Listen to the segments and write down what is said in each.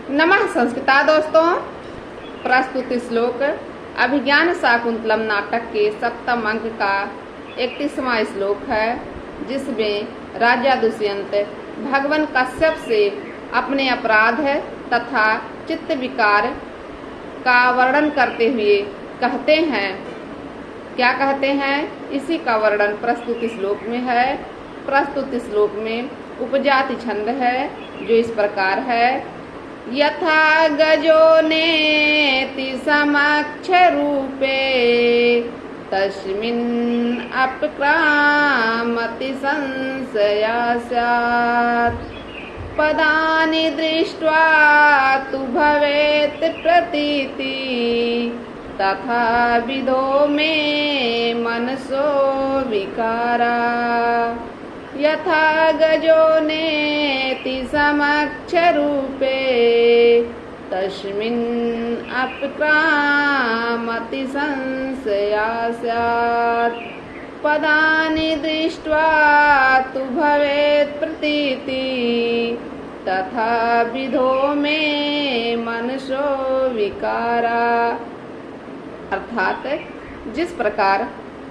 नमः संस्कृता दोस्तों। प्रस्तुत श्लोक अभिज्ञान शाकुंतलम नाटक के सप्तम अंक का 31वां श्लोक है, जिसमें राजा दुष्यंत भगवान कश्यप से अपने अपराध तथा चित्त विकार का वर्णन करते हुए कहते हैं। क्या कहते हैं, इसी का वर्णन प्रस्तुत श्लोक में है। प्रस्तुत श्लोक में उपजाति छंद है, जो इस प्रकार है। यथा गजो नेति समक्ष रूपे तस्मिन् अपक्रामति संशया स्यात्। पदानि दृष्ट्वा तु भवेत् प्रतीति तथा विधो मे मनसो विकारा। यथा गजो नेति समक्ष रूपे तस्मिन् अपक्रामति संशया स्यात्। पदानि दृष्ट्वा तु भवेत् प्रतीति तथा विधो मे मनसो विकारा। अर्थात जिस प्रकार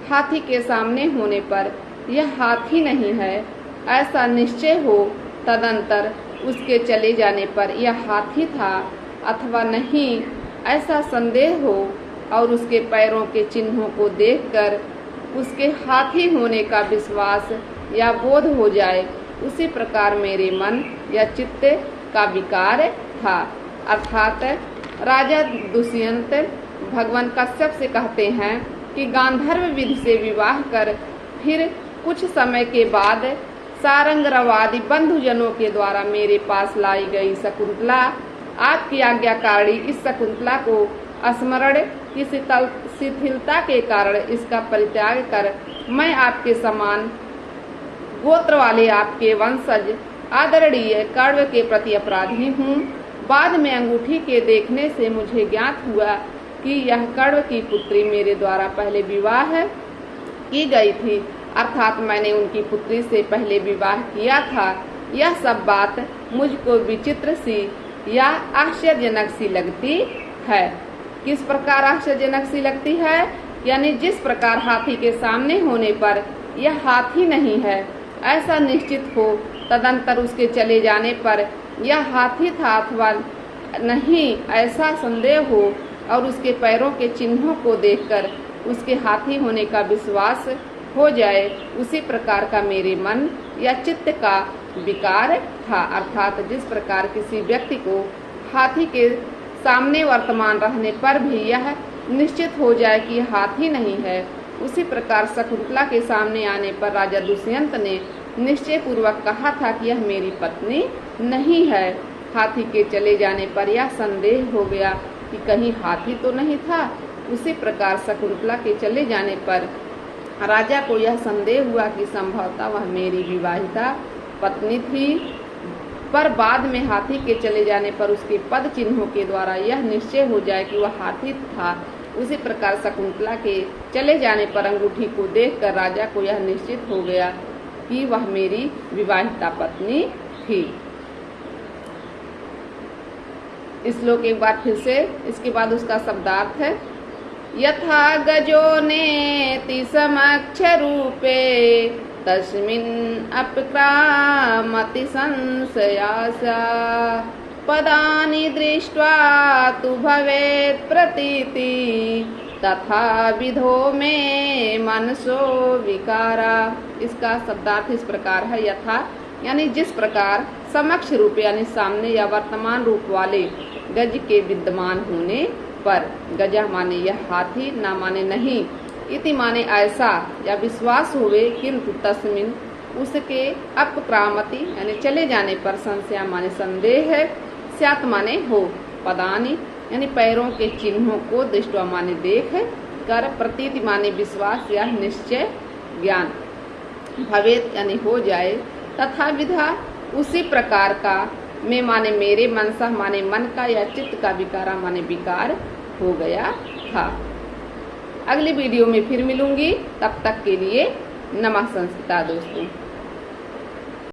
हाथी के सामने होने पर यह हाथी नहीं है ऐसा निश्चय हो, तदंतर उसके चले जाने पर यह हाथी था अथवा नहीं ऐसा संदेह हो, और उसके पैरों के चिन्हों को देखकर उसके हाथी होने का विश्वास या बोध हो जाए, उसी प्रकार मेरे मन या चित्त का विकार था। अर्थात राजा दुष्यंत भगवान कश्यप से कहते हैं कि गांधर्व विधि से विवाह कर फिर कुछ समय के बाद सारंगरवादी बंधुजनों के द्वारा मेरे पास लाई गई शकुंतला, आपकी आज्ञाकारी इस शकुंतला को स्मरण की शिथिलता के कारण इसका परित्याग कर मैं आपके समान गोत्र वाले आपके वंशज आदरणीय कण्व के प्रति अपराधी हूँ। बाद में अंगूठी के देखने से मुझे ज्ञात हुआ कि यह कण्व की पुत्री मेरे द्वारा पहले विवाह की गई थी, अर्थात मैंने उनकी पुत्री से पहले विवाह किया था। यह सब बात मुझको विचित्र सी या आश्चर्यजनक सी लगती है। किस प्रकार आश्चर्यजनक सी लगती है, यानी जिस प्रकार हाथी के सामने होने पर यह हाथी नहीं है ऐसा निश्चित हो, तदंतर उसके चले जाने पर यह हाथी था अथवा नहीं ऐसा संदेह हो, और उसके पैरों के चिन्हों को देखकर उसके हाथी होने का विश्वास हो जाए, उसी प्रकार का मेरे मन या चित्त का विकार था। अर्थात जिस प्रकार किसी व्यक्ति को हाथी के सामने वर्तमान रहने पर भी यह निश्चित हो जाए कि यह हाथी नहीं है, उसी प्रकार शकुंतला के सामने आने पर राजा दुष्यंत ने निश्चय पूर्वक कहा था कि यह मेरी पत्नी नहीं है। हाथी के चले जाने पर यह संदेह हो गया कि कहीं हाथी तो नहीं था। उसी प्रकार शकुंतला के चले जाने पर राजा को यह संदेह हुआ कि संभवतः वह मेरी विवाहिता पत्नी थी, पर बाद में हाथी के चले जाने पर उसके पद चिन्हों के द्वारा यह निश्चय हो जाए कि वह हाथी था। उसी प्रकार शकुंतला के चले जाने पर अंगूठी को देखकर राजा को यह निश्चित हो गया कि वह मेरी विवाहिता पत्नी थी। इस श्लोक एक बार फिर से, इसके बाद उसका शब्दार्थ है। यथा गजो नेति समक्ष रूपे तस्मिन् अपक्रामति संशया स्यात्। पदानि दृष्ट्वा तु भवेत् प्रतीति तथा विधो मे मनसो विकारा। इसका शब्दार्थ इस प्रकार है। यथा यानी जिस प्रकार, समक्ष रूप यानी सामने या वर्तमान रूप वाले गज के विद्यमान होने पर, गजा माने यह हाथी, ना माने नहीं, इति माने ऐसा या विश्वास हुए, किंतु तस्मिन उसके अपक्रामति यानी चले जाने पर, संशय माने संदेह है, स्यात् माने हो, पदानि यानी पैरों के चिन्हों को, दृष्टवा माने देख कर, प्रतीति माने विश्वास या निश्चय ज्ञान, भवेत यानी हो जाए, तथा विधा उसी प्रकार का, में माने मेरे, मनसा माने मन का या चित्त का, विकारा माने विकार हो गया था। अगली वीडियो में फिर मिलूंगी, तब तक के लिए नमः संस्कृता दोस्तों।